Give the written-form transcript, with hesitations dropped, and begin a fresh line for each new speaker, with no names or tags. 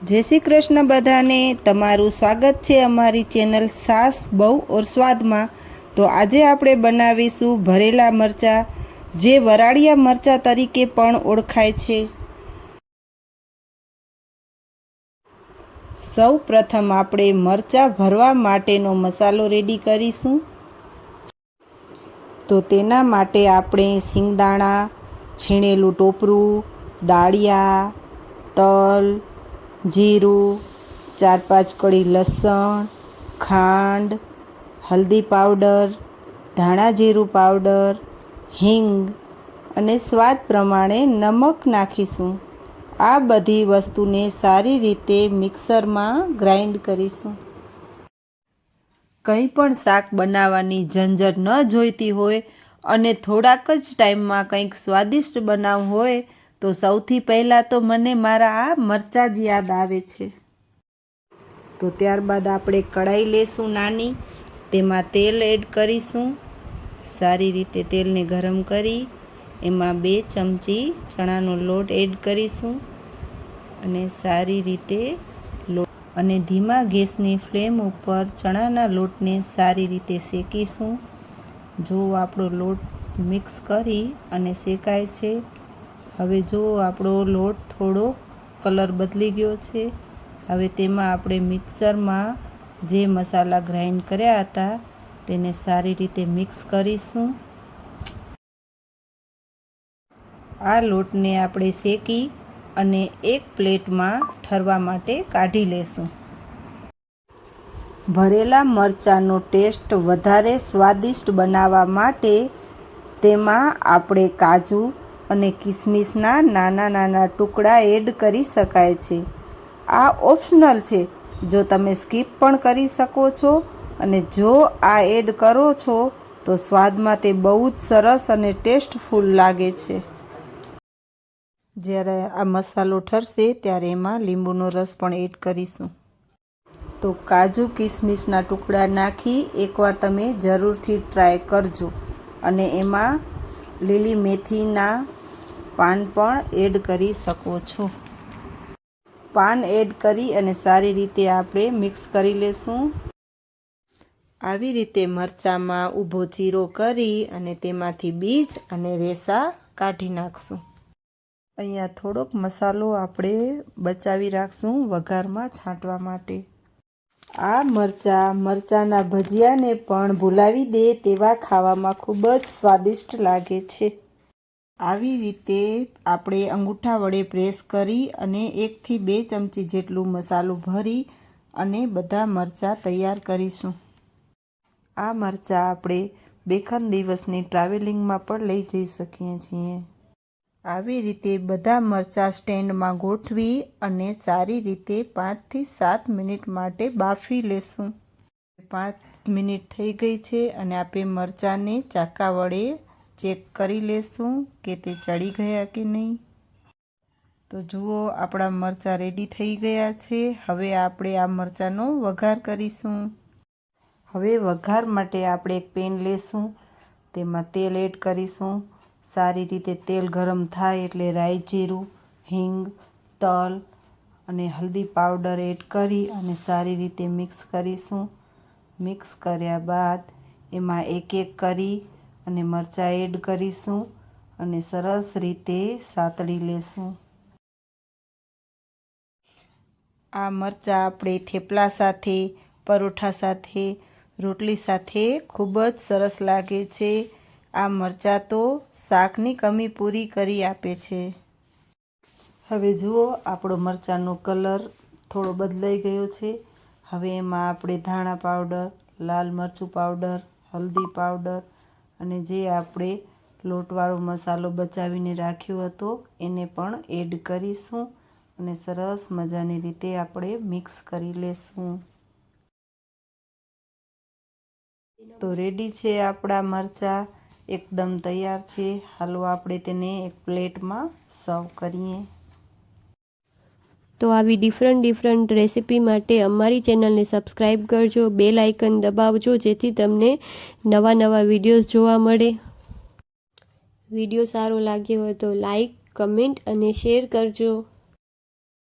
जय श्री कृष्ण बधाने तमारू स्वागत है अमारी चेनल सास बहु और स्वाद में। तो आज आपणे बनावीशू भरेला मरचा जे वराळिया मरचा तरीके पण ओळखाय छे। सौ प्रथम आपणे मरचा भरवा माटेनो मसालो रेडी करीशू। तो तेना माटे आपणे सींगदाणा, छीणेलू टोपरू, दाळिया, तल, जीरू, 4-5 कड़ी लसण, खांड, हल्दी पाउडर, धाणा जीरू पाउडर, हींग अने स्वाद प्रमाणे नमक नाखीशुं। आ बधी वस्तुने सारी रीते मिक्सर में ग्राइंड करीशुं। कंई पण शाक बनाववानी झंझट न जोईती होय अने थोड़ाक ज टाइम में कंईक स्वादिष्ट बनाववुं होय तो सौथी पहला तो मने मारा आ मरचा ज याद आवे छे। तो त्यारबाद आपणे कढ़ाई लेशुं नानी, तेमां तेल एड करीशुं। सारी रीते तेल ने गरम करी एमां 2 चमची चणानो लोट एड करीशुं अने सारी रीते लोट अने धीमा गैसनी फ्लेम उपर चणाना लोटने सारी रीते शेकीशुं। जो आपणो लोट मिक्स करी अने शेकाय छे। हवे जो आपणो लोट थोड़ो कलर बदली गयो छे। हवे तेमां आपणे मिक्सर में जे मसाला ग्राइंड कर्या हता तेने सारी रीते मिक्स करीशुं। आ लोटने आपणे शेकी अने एक प्लेट में ठरवा माटे काढी लेशुं। भरेला मरचानो टेस्ट वधारे स्वादिष्ट बनावा माटे तेमां आपणे काजू अने किसमिसना नाना नाना टुकड़ा एड करी शकाय छे। आ ऑप्शनल छे, जो तमे स्कीप पण करी शको छो अने जो आ एड करो छो तो स्वाद में ते बहुत सरस अने टेस्टफुल लागे छे। ज्यारे आ मसालो ठरशे त्यारे एमां લીંબુનો रस पण एड करीशुं। तो काजू किसमिसना टुकड़ा नाखी एकवार तमे जरूरथी ट्राय करजो अने एमां લીલી मेथीना पान पण एड करी शको छो। पान एड करी अने सारी रीते आपणे मिक्स करी लेशुं। आवी रीते मरचामां ऊभो चीरो करी अने तेमांथी बीज अने रेसा काढी नाखशुं। अहींया थोड़ोक मसालो आपणे बचावी राखशुं वघारमां छांटवा माटे। आ मरचाना भजियाने पण भूलावी दे तेवा खावामां खूब ज स्वादिष्ट लागे छे। આવી રીતે આપણે અંગૂઠા વડે પ્રેસ કરી અને 1 થી 2 ચમચી જેટલું મસાલો ભરી અને બધા મરચાં તૈયાર કરીશું। આ મરચાં આપણે 2 દિવસની ટ્રાવેલિંગમાં પણ લઈ જઈ શકીએ છીએ। આવી રીતે બધા મરચાં સ્ટેન્ડમાં ગોઠવી અને સારી રીતે 5 થી 7 મિનિટ માટે બાફી લેશું। 5 મિનિટ થઈ ગઈ છે અને આપણે મરચાંને ચાકા વડે चेक करी लेशुं के ते चढ़ी गया कि नहीं। तो जुओ आपड़ा मरचा रेडी थई गया छे। हवे आपणे आ मरचानो वघार करीशुं। हवे वघार माटे आपणे एक पेन लेशुं, तेमां तेल एड करीशुं। सारी रीते तेल गरम थाय एटले राई जीरू, हींग, तल अने हल्दी पाउडर एड करी अने सारी रीते मिक्स करीशुं। मिक्स कर्या बाद एमां एक एक करी અને મરચાં એડ કરીશું અને સરસ રીતે સાતળી લેશું। આ મરચાં આપણે થેપલા સાથે, પરોઠા સાથે, રોટલી સાથે ખૂબ જ સરસ લાગે છે। આ મરચાં તો શાકની કમી પૂરી કરી આપે છે। હવે જુઓ આપણો મરચાંનો કલર થોડો બદલાઈ ગયો છે। હવે એમાં આપણે ધાણા પાવડર, લાલ મરચું પાવડર, હલ્દી પાવડર અને જે આપણે લોટવાળો મસાલો બચાવીને રાખ્યો હતો એને પણ એડ કરીશું અને સરસ મજાની રીતે આપણે મિક્સ કરી લેશું। તો રેડી છે આપણા મરચાં, એકદમ તૈયાર છે। હાલો આપણે તેને એક પ્લેટમાં સર્વ કરીએ।
તો આવી ડિફરન્ટ રેસિપી માટે અમારી ચેનલને સબસ્ક્રાઈબ કરજો, બેલ આઇકન દબાવજો જેથી તમને નવા વિડીયોઝ જોવા મળે। વિડીયો સારો લાગ્યો હોય તો લાઈક, કમેન્ટ અને શેર કરજો।